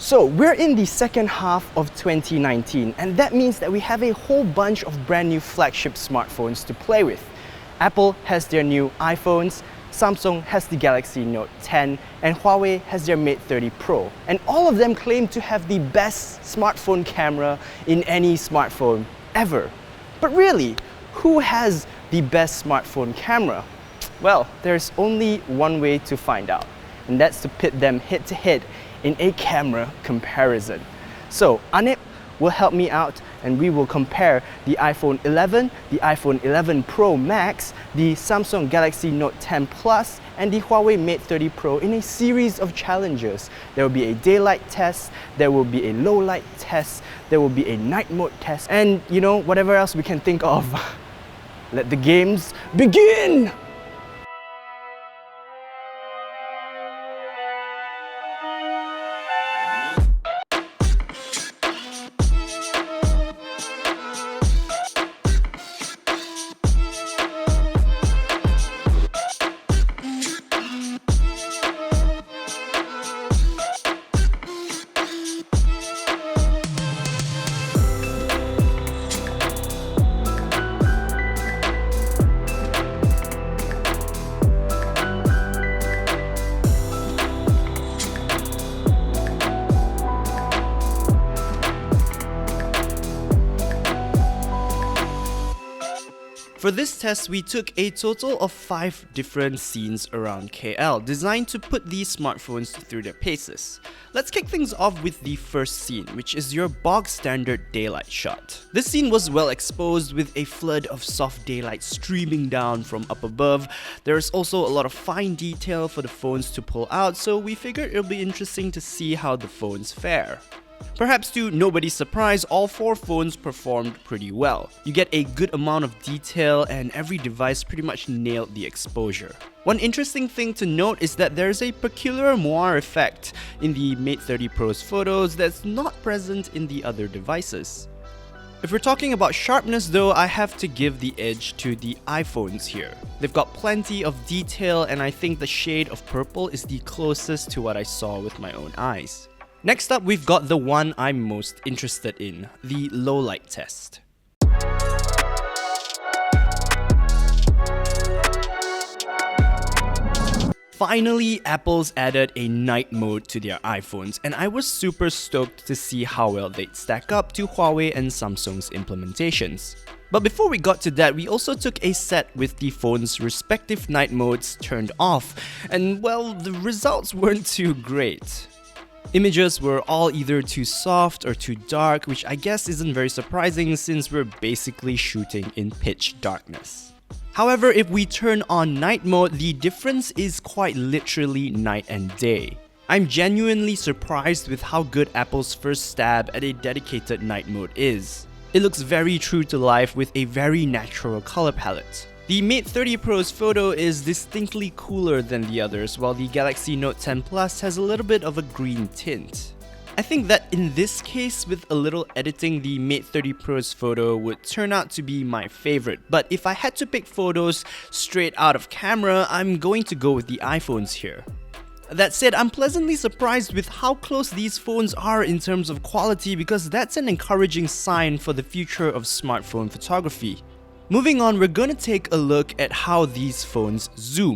So we're in the second half of 2019, and that means that we have a whole bunch of brand new flagship smartphones to play with. Apple has their new iPhones, Samsung has the Galaxy Note 10, and Huawei has their Mate 30 Pro. And all of them claim to have the best smartphone camera in any smartphone ever. But really, who has the best smartphone camera? Well, there's only one way to find out, and that's to pit them head to head in a camera comparison. So Anip will help me out, and we will compare the iPhone 11, the iPhone 11 Pro Max, the Samsung Galaxy Note 10 Plus, and the Huawei Mate 30 Pro in a series of challenges. There will be a daylight test, there will be a low light test, there will be a night mode test, and whatever else we can think of. Let the games begin! For this test, we took a total of 5 different scenes around KL, designed to put these smartphones through their paces. Let's kick things off with the first scene, which is your bog standard daylight shot. This scene was well exposed with a flood of soft daylight streaming down from up above. There's also a lot of fine detail for the phones to pull out, so we figured it'll be interesting to see how the phones fare. Perhaps to nobody's surprise, all 4 phones performed pretty well. You get a good amount of detail and every device pretty much nailed the exposure. One interesting thing to note is that there's a peculiar moire effect in the Mate 30 Pro's photos that's not present in the other devices. If we're talking about sharpness though, I have to give the edge to the iPhones here. They've got plenty of detail, and I think the shade of purple is the closest to what I saw with my own eyes. Next up, we've got the one I'm most interested in, the low light test. Finally, Apple's added a night mode to their iPhones, and I was super stoked to see how well they'd stack up to Huawei and Samsung's implementations. But before we got to that, we also took a set with the phone's respective night modes turned off, and well, the results weren't too great. Images were all either too soft or too dark, which I guess isn't very surprising since we're basically shooting in pitch darkness. However, if we turn on night mode, the difference is quite literally night and day. I'm genuinely surprised with how good Apple's first stab at a dedicated night mode is. It looks very true to life with a very natural color palette. The Mate 30 Pro's photo is distinctly cooler than the others, while the Galaxy Note 10 Plus has a little bit of a green tint. I think that in this case, with a little editing, the Mate 30 Pro's photo would turn out to be my favorite, but if I had to pick photos straight out of camera, I'm going to go with the iPhones here. That said, I'm pleasantly surprised with how close these phones are in terms of quality, because that's an encouraging sign for the future of smartphone photography. Moving on, we're gonna take a look at how these phones zoom.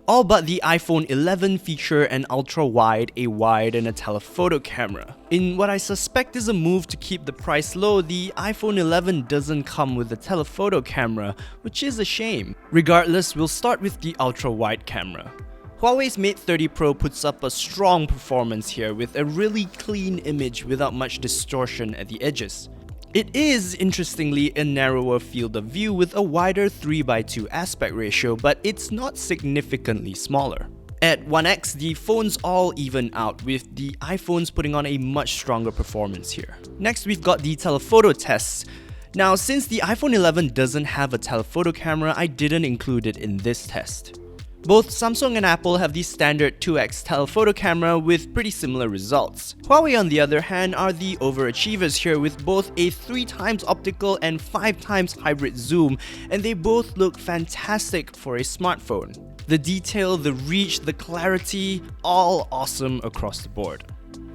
All but the iPhone 11 feature an ultra-wide, a wide, and a telephoto camera. In what I suspect is a move to keep the price low, the iPhone 11 doesn't come with a telephoto camera, which is a shame. Regardless, we'll start with the ultra-wide camera. Huawei's Mate 30 Pro puts up a strong performance here with a really clean image without much distortion at the edges. It is, interestingly, a narrower field of view with a wider 3:2 aspect ratio, but it's not significantly smaller. At 1x, the phones all even out, with the iPhones putting on a much stronger performance here. Next, we've got the telephoto tests. Now, since the iPhone 11 doesn't have a telephoto camera, I didn't include it in this test. Both Samsung and Apple have the standard 2x telephoto camera with pretty similar results. Huawei, on the other hand, are the overachievers here with both a 3x optical and 5x hybrid zoom, and they both look fantastic for a smartphone. The detail, the reach, the clarity, all awesome across the board.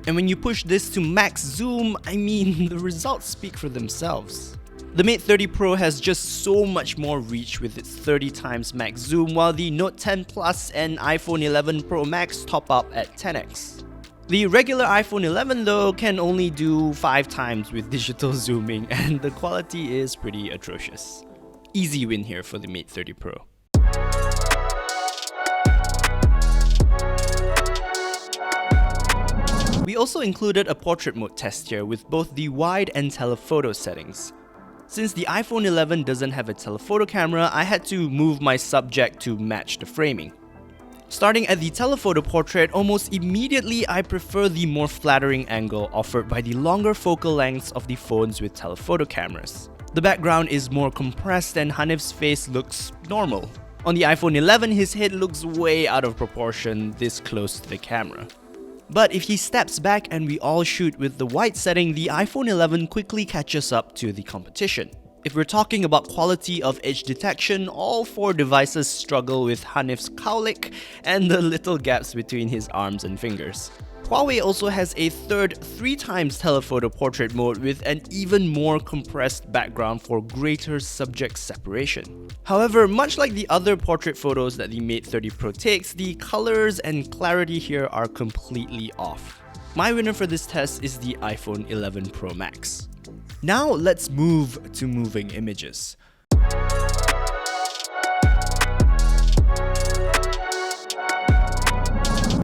And when you push this to max zoom, I mean, the results speak for themselves. The Mate 30 Pro has just so much more reach with its 30x max zoom, while the Note 10 Plus and iPhone 11 Pro Max top up at 10x. The regular iPhone 11 though can only do 5x with digital zooming, and the quality is pretty atrocious. Easy win here for the Mate 30 Pro. We also included a portrait mode test here with both the wide and telephoto settings. Since the iPhone 11 doesn't have a telephoto camera, I had to move my subject to match the framing. Starting at the telephoto portrait, almost immediately I prefer the more flattering angle offered by the longer focal lengths of the phones with telephoto cameras. The background is more compressed and Hanif's face looks normal. On the iPhone 11, his head looks way out of proportion this close to the camera. But if he steps back and we all shoot with the wide setting, the iPhone 11 quickly catches up to the competition. If we're talking about quality of edge detection, all four devices struggle with Hanif's cowlick and the little gaps between his arms and fingers. Huawei also has a third 3x telephoto portrait mode with an even more compressed background for greater subject separation. However, much like the other portrait photos that the Mate 30 Pro takes, the colors and clarity here are completely off. My winner for this test is the iPhone 11 Pro Max. Now let's move to moving images.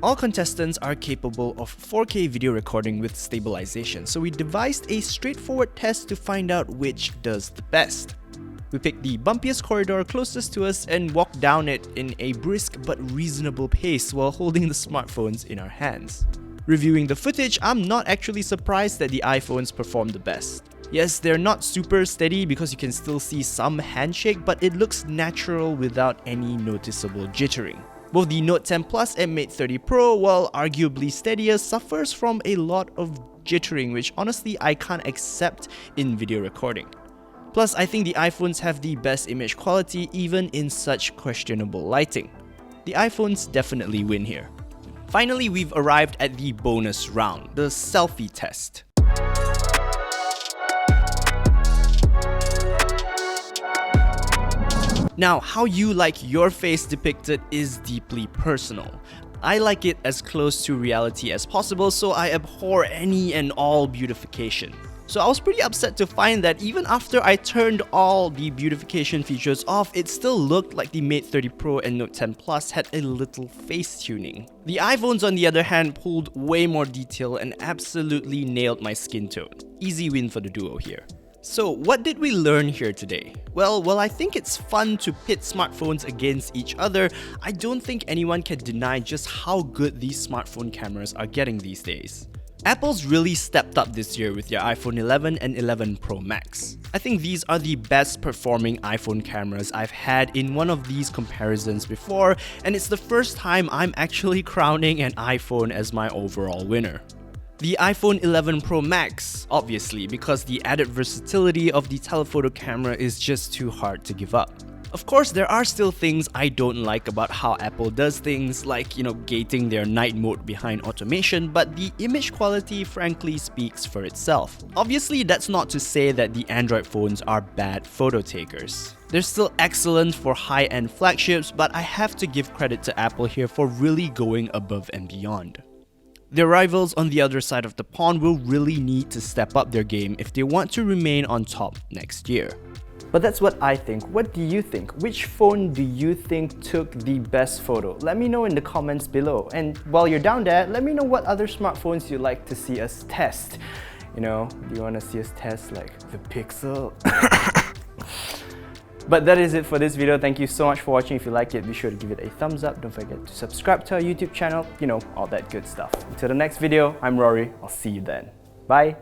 All contestants are capable of 4K video recording with stabilization, so we devised a straightforward test to find out which does the best. We picked the bumpiest corridor closest to us and walked down it in a brisk but reasonable pace while holding the smartphones in our hands. Reviewing the footage, I'm not actually surprised that the iPhones perform the best. Yes, they're not super steady because you can still see some handshake, but it looks natural without any noticeable jittering. Both the Note 10 Plus and Mate 30 Pro, while arguably steadier, suffers from a lot of jittering, which honestly I can't accept in video recording. Plus, I think the iPhones have the best image quality even in such questionable lighting. The iPhones definitely win here. Finally, we've arrived at the bonus round, the selfie test. Now, how you like your face depicted is deeply personal. I like it as close to reality as possible, so I abhor any and all beautification. So I was pretty upset to find that even after I turned all the beautification features off, it still looked like the Mate 30 Pro and Note 10 Plus had a little face tuning. The iPhones, on the other hand, pulled way more detail and absolutely nailed my skin tone. Easy win for the duo here. So what did we learn here today? Well, while I think it's fun to pit smartphones against each other, I don't think anyone can deny just how good these smartphone cameras are getting these days. Apple's really stepped up this year with their iPhone 11 and 11 Pro Max. I think these are the best performing iPhone cameras I've had in one of these comparisons before, and it's the first time I'm actually crowning an iPhone as my overall winner. The iPhone 11 Pro Max, obviously, because the added versatility of the telephoto camera is just too hard to give up. Of course, there are still things I don't like about how Apple does things, like, gating their night mode behind automation, but the image quality frankly speaks for itself. Obviously, that's not to say that the Android phones are bad photo takers. They're still excellent for high-end flagships, but I have to give credit to Apple here for really going above and beyond. Their rivals on the other side of the pond will really need to step up their game if they want to remain on top next year. But that's what I think. What do you think? Which phone do you think took the best photo? Let me know in the comments below. And while you're down there, let me know what other smartphones you'd like to see us test. Do you want to see us test like the Pixel? But that is it for this video. Thank you so much for watching. If you liked it, be sure to give it a thumbs up. Don't forget to subscribe to our YouTube channel. All that good stuff. Until the next video, I'm Rory. I'll see you then. Bye.